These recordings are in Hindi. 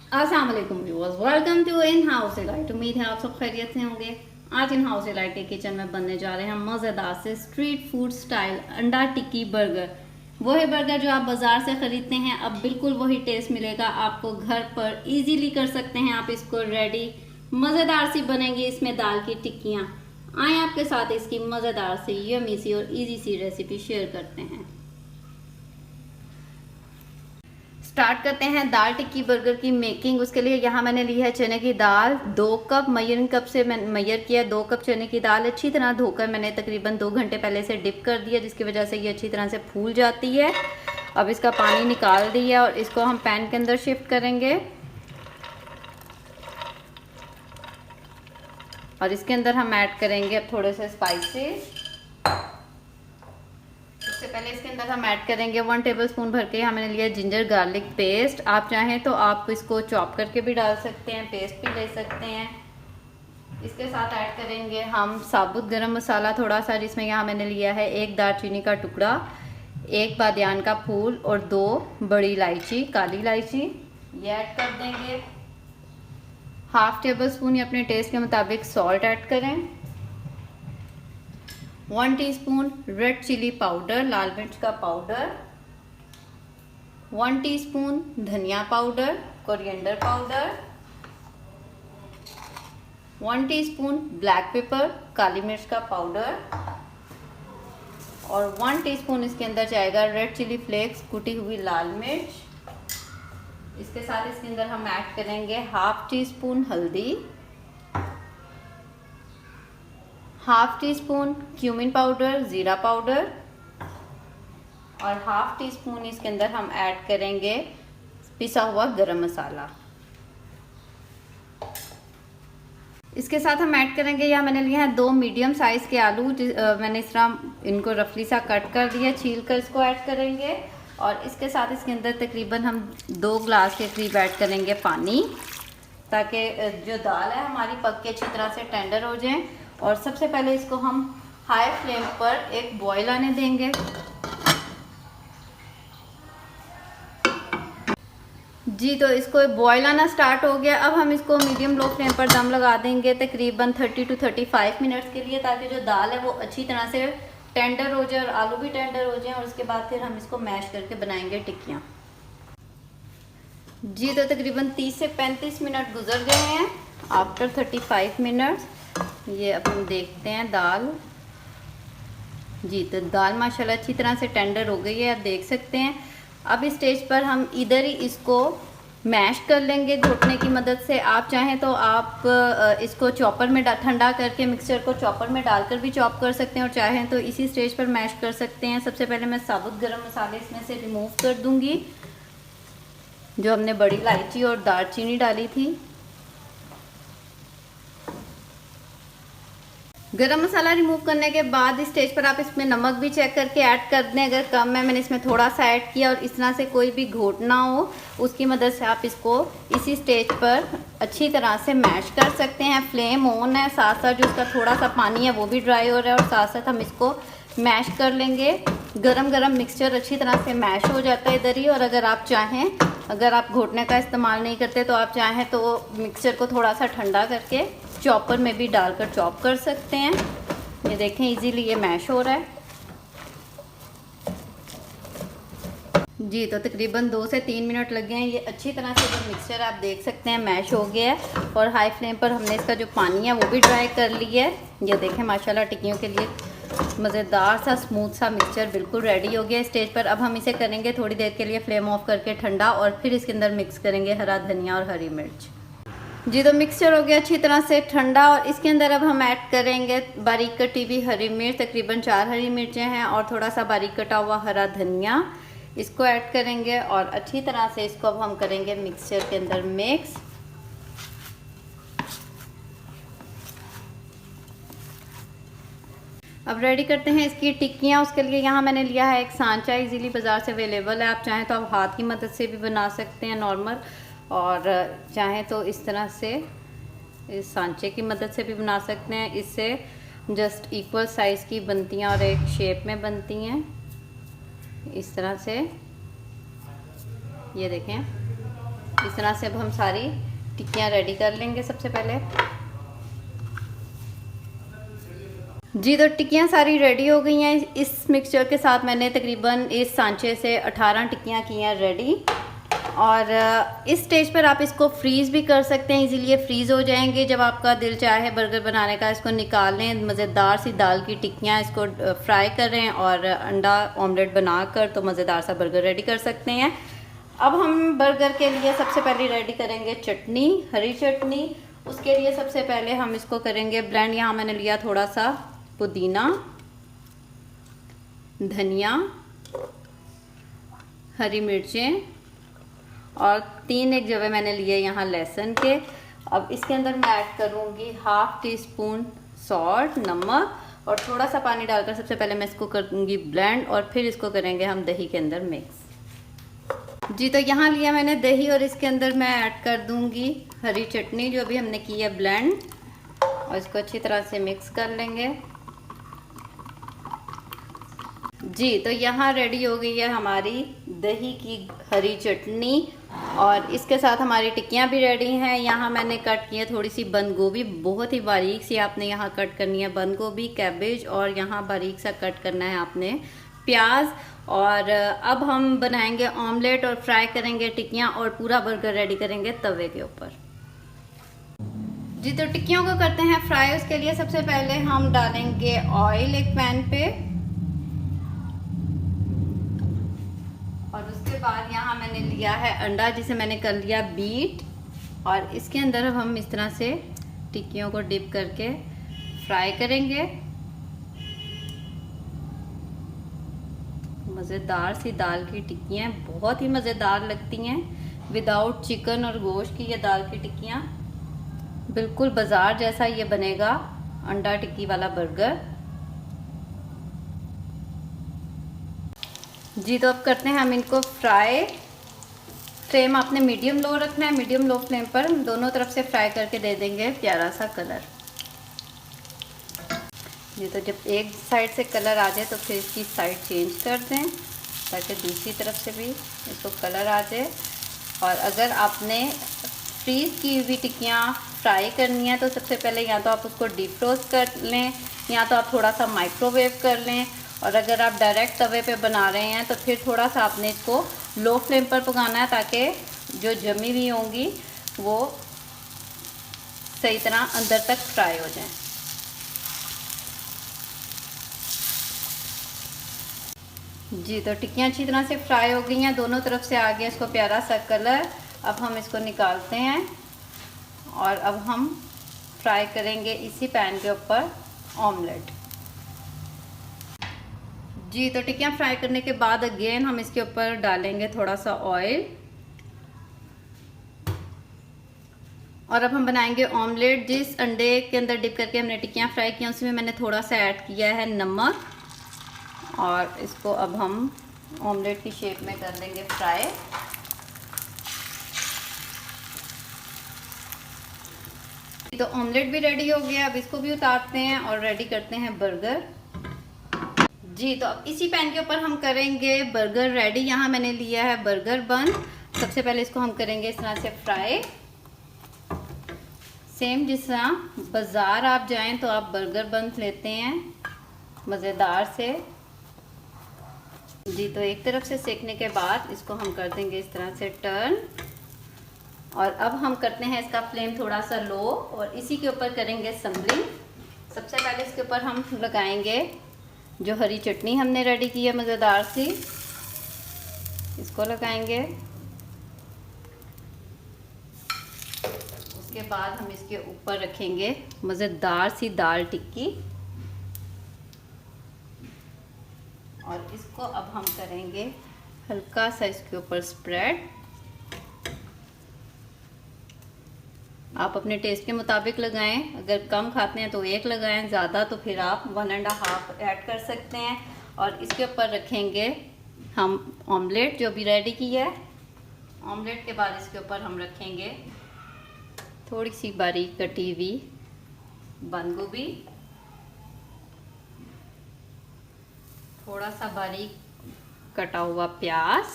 अस्सलाम वालेकुम viewers, welcome to In House Delight. उम्मीद है आप सब खैरियत से होंगे। आज इन हाउस डिलाइट के किचन में बनने जा रहे हैं मज़ेदार से स्ट्रीट फूड स्टाइल अंडा टिक्की बर्गर। वही बर्गर जो आप बाज़ार से ख़रीदते हैं, अब बिल्कुल वही टेस्ट मिलेगा आपको घर पर। इजीली कर सकते हैं आप इसको रेडी। मज़ेदार सी बनेंगी इसमें दाल की टिक्कियाँ। आए आपके साथ इसकी मज़ेदार सी यमी सी और इजी सी रेसिपी शेयर करते हैं। स्टार्ट करते हैं दाल टिक्की बर्गर की मेकिंग। उसके लिए यहाँ मैंने ली है चने की दाल 2 कप। मयरिंग कप से मैंने मैयर किया 2 कप चने की दाल। अच्छी तरह धोकर मैंने तकरीबन 2 घंटे पहले से डिप कर दिया, जिसकी वजह से ये अच्छी तरह से फूल जाती है। अब इसका पानी निकाल दिया और इसको हम पैन के अंदर शिफ्ट करेंगे और इसके अंदर हम ऐड करेंगे अब थोड़े से स्पाइसेस। सबसे पहले इसके अंदर हम ऐड करेंगे 1 टेबलस्पून भर के यहाँ मैंने लिया जिंजर गार्लिक पेस्ट। आप चाहें तो आप इसको चॉप करके भी डाल सकते हैं, पेस्ट भी ले सकते हैं। इसके साथ ऐड करेंगे हम साबुत गरम मसाला थोड़ा सा, जिसमें यहाँ मैंने लिया है 1 दालचीनी का टुकड़ा, 1 बादियान का फूल और 2 बड़ी इलायची, काली इलायची। ये ऐड कर देंगे। हाफ टेबल स्पून या अपने टेस्ट के मुताबिक सॉल्ट ऐड करें। 1 टीस्पून रेड चिली पाउडर, लाल मिर्च का पाउडर। 1 टीस्पून धनिया powder, coriander powder. 1 teaspoon black pepper, काली मिर्च का पाउडर। और 1 टीस्पून इसके अंदर जाएगा रेड चिली फ्लेक्स, कुटी हुई लाल मिर्च। इसके साथ इसके अंदर हम ऐड करेंगे हाफ टी स्पून हल्दी, half tea spoon cumin powder, ज़ीरा पाउडर और हाफ टी स्पून इसके अंदर हम ऐड करेंगे पिसा हुआ गरम मसाला। इसके साथ हम ऐड करेंगे, यहाँ मैंने लिया है 2 मीडियम साइज़ के आलू। मैंने इस तरह इनको रफली सा कट कर दिया, छील कर इसको ऐड करेंगे। और इसके साथ इसके अंदर तकरीबन हम 2 ग्लास के करीब ऐड करेंगे पानी, ताकि जो दाल है हमारी पक के अच्छी तरह से टेंडर हो जाए। और सबसे पहले इसको हम हाई फ्लेम पर एक बॉईल आने देंगे। जी, तो इसको बॉईल आना स्टार्ट हो गया। अब हम इसको मीडियम लो फ्लेम पर दम लगा देंगे तकरीबन 30 to 35 मिनट्स के लिए, ताकि जो दाल है वो अच्छी तरह से टेंडर हो जाए और आलू भी टेंडर हो जाए। और उसके बाद फिर हम इसको मैश करके बनाएंगे टिक्कियाँ। जी, तो तकरीबन 30 से 35 मिनट गुजर गए हैं। आफ्टर 35 मिनट्स ये अब हम देखते हैं दाल। जी, तो दाल माशाल्लाह अच्छी तरह से टेंडर हो गई है, आप देख सकते हैं। अब इस स्टेज पर हम इधर ही इसको मैश कर लेंगे घुटने की मदद से। आप चाहें तो आप इसको चॉपर में ठंडा करके मिक्सचर को चॉपर में डालकर भी चॉप कर सकते हैं, और चाहें तो इसी स्टेज पर मैश कर सकते हैं। सबसे पहले मैं साबुत गरम मसाले इसमें से रिमूव कर दूंगी, जो हमने बड़ी इलायची और दालचीनी डाली थी। गरम मसाला रिमूव करने के बाद इस स्टेज पर आप इसमें नमक भी चेक करके ऐड कर दें। अगर कम है, मैंने इसमें थोड़ा सा ऐड किया। और इस तरह से कोई भी घोट ना हो, उसकी मदद से आप इसको इसी स्टेज पर अच्छी तरह से मैश कर सकते हैं। फ्लेम ऑन है, साथ साथ जो इसका थोड़ा सा पानी है वो भी ड्राई हो रहा है, और साथ साथ हम इसको मैश कर लेंगे। गरम गरम मिक्सचर अच्छी तरह से मैश हो जाता है इधर ही। और अगर आप चाहें, अगर आप घोटने का इस्तेमाल नहीं करते, तो आप चाहें तो मिक्सचर को थोड़ा सा ठंडा करके चॉपर में भी डालकर चॉप कर सकते हैं। ये देखें इजीली ये मैश हो रहा है। जी, तो तकरीबन 2 से 3 मिनट लग गए हैं। ये अच्छी तरह से जो मिक्सचर आप देख सकते हैं मैश हो गया है। और हाई फ्लेम पर हमने इसका जो पानी है वो भी ड्राई कर लिया है। ये देखें माशाल्लाह टिक्कियों के लिए मज़ेदार सा स्मूथ सा मिक्सचर बिल्कुल रेडी हो गया। स्टेज पर अब हम इसे करेंगे थोड़ी देर के लिए फ्लेम ऑफ करके ठंडा, और फिर इसके अंदर मिक्स करेंगे हरा धनिया और हरी मिर्च। जी, तो मिक्सचर हो गया अच्छी तरह से ठंडा। और इसके अंदर अब हम ऐड करेंगे बारीक कटी हुई हरी मिर्च, तकरीबन 4 हरी मिर्चें हैं, और थोड़ा सा बारीक कटा हुआ हरा धनिया। इसको ऐड करेंगे और अच्छी तरह से इसको अब हम करेंगे मिक्सचर के अंदर मिक्स। अब रेडी करते हैं इसकी टिक्कियाँ। उसके लिए यहाँ मैंने लिया है एक सांचा, इजीली बाज़ार से अवेलेबल है। आप चाहें तो आप हाथ की मदद से भी बना सकते हैं नॉर्मल, और चाहें तो इस तरह से इस सांचे की मदद से भी बना सकते हैं। इससे जस्ट इक्वल साइज़ की बनती हैं और एक शेप में बनती हैं इस तरह से। ये देखें इस तरह से अब हम सारी टिक्कियाँ रेडी कर लेंगे सबसे पहले। जी तो टिक्कियाँ सारी रेडी हो गई हैं। इस मिक्सचर के साथ मैंने तकरीबन इस सांचे से 18 टिक्कियाँ की हैं रेडी। और इस स्टेज पर आप इसको फ्रीज़ भी कर सकते हैं, इजीली ये फ्रीज़ हो जाएंगे। जब आपका दिल चाहे बर्गर बनाने का, इसको निकाल लें। मज़ेदार सी दाल की टिक्कियाँ, इसको फ्राई करें और अंडा ऑमलेट बनाकर तो मज़ेदार सा बर्गर रेडी कर सकते हैं। अब हम बर्गर के लिए सबसे पहले रेडी करेंगे चटनी, हरी चटनी। उसके लिए सबसे पहले हम इसको करेंगे ब्लेंड। यहाँ मैंने लिया थोड़ा सा पुदीना, धनिया, हरी मिर्चें और 3 एक जवे मैंने लिए यहाँ लहसुन के। अब इसके अंदर मैं ऐड करूँगी 1/2 टीस्पून सॉल्ट, नमक, और थोड़ा सा पानी डालकर सबसे पहले मैं इसको करूँगी ब्लेंड और फिर इसको करेंगे हम दही के अंदर मिक्स। जी तो यहाँ लिया मैंने दही और इसके अंदर मैं ऐड कर दूँगी हरी चटनी जो अभी हमने की है ब्लेंड, और इसको अच्छी तरह से मिक्स कर लेंगे। जी तो यहाँ रेडी हो गई है हमारी दही की हरी चटनी, और इसके साथ हमारी टिक्कियाँ भी रेडी हैं। यहाँ मैंने कट की है थोड़ी सी बंद गोभी, बहुत ही बारीक सी आपने यहाँ कट करनी है बंद गोभी, कैबेज, और यहाँ बारीक सा कट करना है आपने प्याज। और अब हम बनाएंगे ऑमलेट और फ्राई करेंगे टिक्कियाँ और पूरा बर्गर रेडी करेंगे तवे के ऊपर। जी तो टिक्कियों को करते हैं फ्राई। उसके लिए सबसे पहले हम डालेंगे ऑयल एक पैन पे, और उसके बाद यहाँ मैंने लिया है अंडा जिसे मैंने कर लिया बीट, और इसके अंदर अब हम इस तरह से टिक्कियों को डिप करके फ्राई करेंगे। मज़ेदार सी दाल की टिक्कियाँ बहुत ही मज़ेदार लगती हैं। विदाउट चिकन और गोश्त की ये दाल की टिक्कियाँ बिल्कुल बाज़ार जैसा ये बनेगा अंडा टिक्की वाला बर्गर। जी तो अब करते हैं हम इनको फ्राई। फ्लेम आपने मीडियम लो रखना है, मीडियम लो फ्लेम पर दोनों तरफ से फ्राई करके दे देंगे प्यारा सा कलर। जी तो जब एक साइड से कलर आ जाए तो फिर इसकी साइड चेंज कर दें ताकि दूसरी तरफ से भी इसको कलर आ जाए। और अगर आपने फ्रीज़ की हुई टिक्कियाँ फ्राई करनी है तो सबसे पहले या तो आप उसको डीप फ्रोस्ट कर लें या तो आप थोड़ा सा माइक्रोवेव कर लें। और अगर आप डायरेक्ट तवे पे बना रहे हैं तो फिर थोड़ा सा आपने इसको लो फ्लेम पर पकाना है ताकि जो जमी हुई होंगी वो सही तरह अंदर तक फ्राई हो जाए। जी तो टिक्कियाँ अच्छी तरह से फ्राई हो गई हैं, दोनों तरफ से आ गया इसको प्यारा सा कलर। अब हम इसको निकालते हैं और अब हम फ्राई करेंगे इसी पैन के ऊपर ऑमलेट। जी तो टिक्कियाँ फ्राई करने के बाद अगेन हम इसके ऊपर डालेंगे थोड़ा सा ऑयल, और अब हम बनाएंगे ऑमलेट। जिस अंडे के अंदर डिप करके हमने टिक्कियाँ फ्राई की उसमें मैंने थोड़ा सा ऐड किया है नमक, और इसको अब हम ऑमलेट की शेप में कर लेंगे फ्राई। तो ऑमलेट भी रेडी हो गया, अब इसको भी उतारते हैं और रेडी करते हैं बर्गर। जी तो अब इसी पैन के ऊपर हम करेंगे बर्गर रेडी। यहाँ मैंने लिया है बर्गर बन। सबसे पहले इसको हम करेंगे इस तरह से फ्राई, सेम जिस तरह बाज़ार आप जाएं तो आप बर्गर बन लेते हैं मज़ेदार से। जी तो एक तरफ से सेकने के बाद इसको हम कर देंगे इस तरह से टर्न, और अब हम करते हैं इसका फ्लेम थोड़ा सा लो और इसी के ऊपर करेंगे सम्बलिंग। सबसे पहले इसके ऊपर हम लगाएंगे जो हरी चटनी हमने रेडी की है मज़ेदार सी, इसको लगाएंगे। उसके बाद हम इसके ऊपर रखेंगे मज़ेदार सी दाल टिक्की, और इसको अब हम करेंगे हल्का सा इसके ऊपर स्प्रेड। आप अपने टेस्ट के मुताबिक लगाएं, अगर कम खाते हैं तो 1 लगाएं, ज़्यादा तो फिर आप 1.5 ऐड कर सकते हैं। और इसके ऊपर रखेंगे हम ऑमलेट जो भी रेडी की है। ऑमलेट के बाद इसके ऊपर हम रखेंगे थोड़ी सी बारीक कटी हुई बंद गोभी, थोड़ा सा बारीक कटा हुआ प्याज,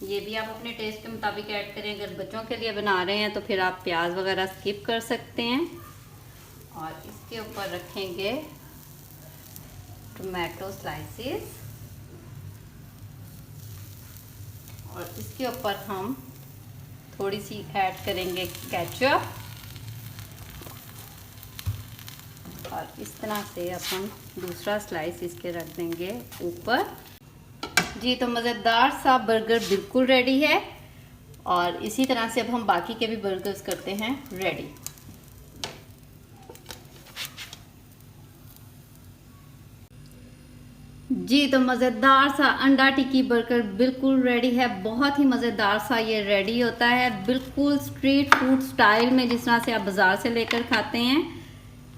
ये भी आप अपने टेस्ट के मुताबिक ऐड करें। अगर बच्चों के लिए बना रहे हैं तो फिर आप प्याज वगैरह स्किप कर सकते हैं। और इसके ऊपर रखेंगे टोमेटो स्लाइसेस और इसके ऊपर हम थोड़ी सी ऐड करेंगे केचप और इस तरह से अब हम दूसरा स्लाइस इसके रख देंगे ऊपर। जी तो मज़ेदार सा बर्गर बिल्कुल रेडी है और इसी तरह से अब हम बाकी के भी बर्गर्स करते हैं रेडी। जी तो मज़ेदार सा अंडा टिक्की बर्गर बिल्कुल रेडी है। बहुत ही मज़ेदार सा ये रेडी होता है, बिल्कुल स्ट्रीट फूड स्टाइल में, जिस तरह से आप बाज़ार से लेकर खाते हैं।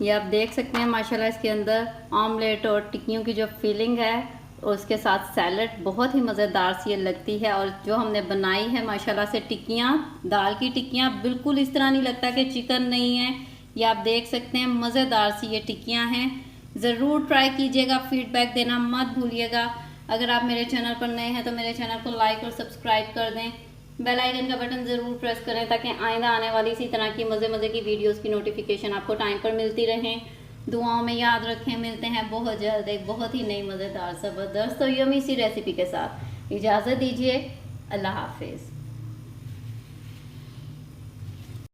ये आप देख सकते हैं माशाल्लाह इसके अंदर ऑमलेट और टिक्कियों की जो फीलिंग है और उसके साथ सैलड बहुत ही मज़ेदार सी ये लगती है। और जो हमने बनाई है माशाल्लाह से टिक्कियाँ, दाल की टिक्कियाँ, बिल्कुल इस तरह नहीं लगता कि चिकन नहीं है। ये आप देख सकते हैं मज़ेदार सी ये टिक्कियाँ हैं। ज़रूर ट्राई कीजिएगा, फीडबैक देना मत भूलिएगा। अगर आप मेरे चैनल पर नए हैं तो मेरे चैनल को लाइक और सब्सक्राइब कर दें। बेल आइकन का बटन ज़रूर प्रेस करें ताकि आइंदा आने वाली इसी तरह की मज़े की वीडियोस की नोटिफिकेशन आपको टाइम पर मिलती रहें। दुआओं में याद रखें। मिलते हैं बहुत जल्द एक बहुत ही नई मज़ेदार ज़बरदस्त और यम्मी सी रेसिपी के साथ। इजाज़त दीजिए। अल्लाह हाफिज़।